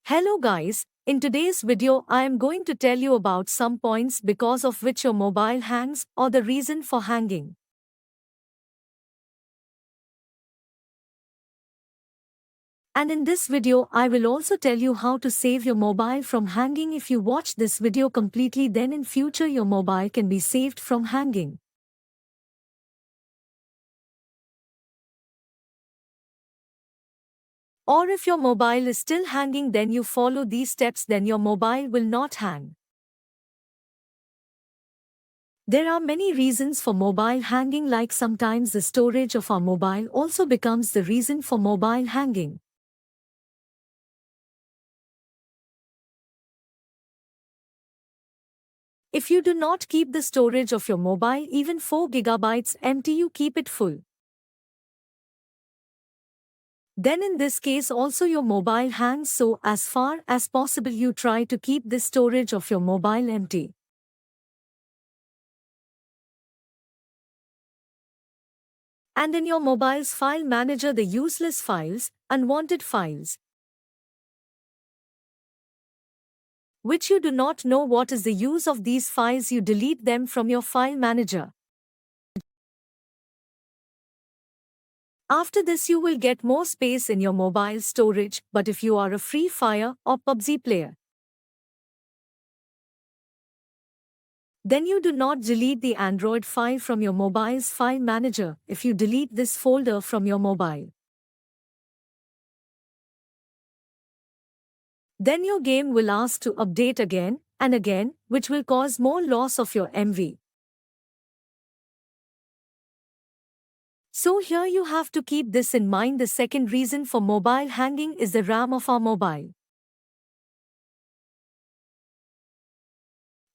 Hello guys, in today's video I am going to tell you about some points because of which your mobile hangs or the reason for hanging. And in this video I will also tell you how to save your mobile from hanging. If you watch this video completely, then in future your mobile can be saved from hanging. Or if your mobile is still hanging, then you follow these steps, then your mobile will not hang. There are many reasons for mobile hanging, like sometimes the storage of our mobile also becomes the reason for mobile hanging. If you do not keep the storage of your mobile even 4 gigabytes empty, you keep it full. Then in this case also your mobile hangs, so as far as possible you try to keep the storage of your mobile empty. And in your mobile's file manager, the useless files, unwanted files, which you do not know what is the use of these files, you delete them from your file manager. After this you will get more space in your mobile storage, but if you are a Free Fire or PUBG player, then you do not delete the Android file from your mobile's file manager. If you delete this folder from your mobile, then your game will ask to update again and again, which will cause more loss of your MB. So here you have to keep this in mind. The second reason for mobile hanging is the RAM of our mobile.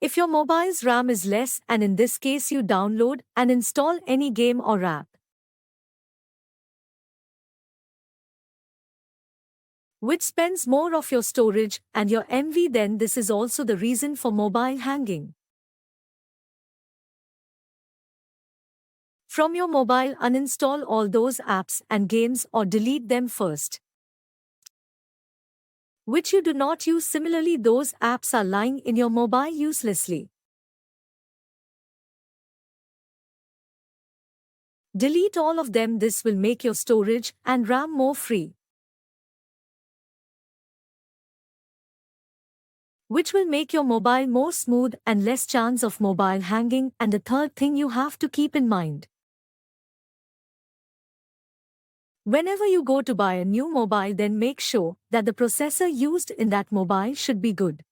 If your mobile's RAM is less, and in this case you download and install any game or app which spends more of your storage and your MB, then this is also the reason for mobile hanging. From your mobile, uninstall all those apps and games or delete them first, which you do not use. Similarly, those apps are lying in your mobile uselessly. Delete all of them. This will make your storage and RAM more free, which will make your mobile more smooth and less chance of mobile hanging. And the third thing you have to keep in mind: whenever you go to buy a new mobile, then make sure that the processor used in that mobile should be good.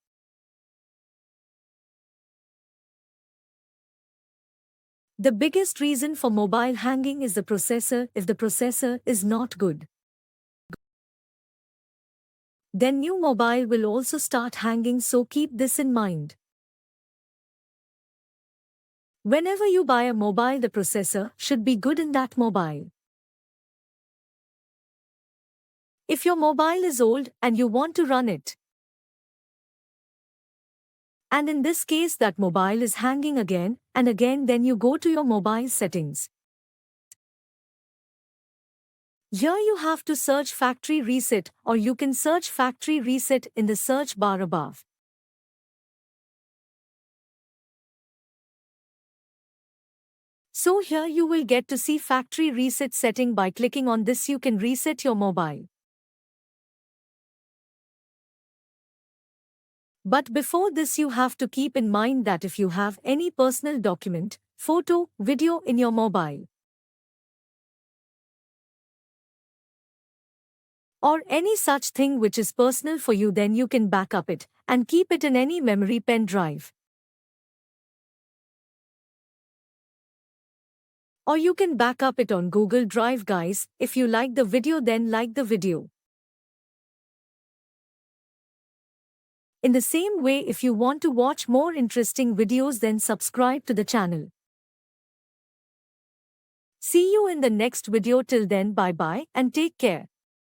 The biggest reason for mobile hanging is the processor. If the processor is not good, then new mobile will also start hanging, so keep this in mind. Whenever you buy a mobile, the processor should be good in that mobile. If your mobile is old and you want to run it, and in this case that mobile is hanging again and again, then you go to your mobile settings. Here you have to search factory reset, or you can search factory reset in the search bar above. So here you will get to see factory reset setting. By clicking on this you can reset your mobile. But before this you have to keep in mind that if you have any personal document, photo, video in your mobile, or any such thing which is personal for you, then you can back up it and keep it in any memory pen drive. Or you can back up it on Google Drive. Guys, if you like the video, then like the video. In the same way, if you want to watch more interesting videos, then subscribe to the channel. See you in the next video. Till then, bye bye and take care.